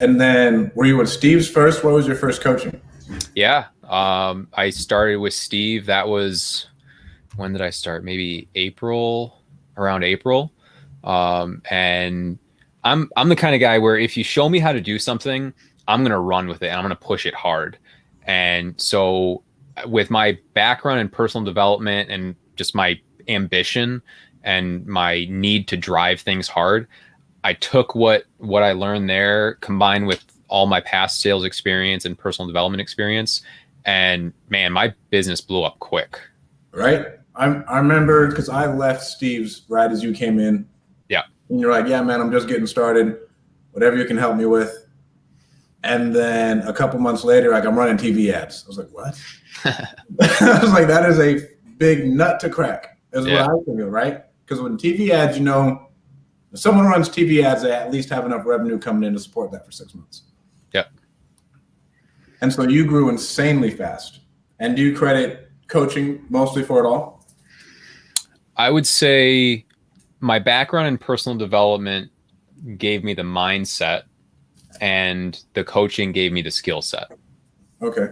And then were you with Steve's first? What was your first coaching? Yeah. I started with Steve. That was, when did I start? Maybe around April. And I'm the kind of guy where if you show me how to do something, I'm going to run with it and I'm going to push it hard. And so with my background in personal development and just my ambition and my need to drive things hard, I took what I learned there, combined with all my past sales experience and personal development experience, and man, my business blew up quick. Right. I remember because I left Steve's right as you came in. Yeah. And you're like, yeah, man, I'm just getting started. Whatever you can help me with. And then a couple months later, like, I'm running TV ads. I was like, what? I was like, that is a big nut to crack. Is what I feel, right? Because when TV ads, you know, if someone runs TV ads, they at least have enough revenue coming in to support that for 6 months. Yep. And so you grew insanely fast. And do you credit coaching mostly for it all? I would say my background in personal development gave me the mindset, and the coaching gave me the skill set. Okay.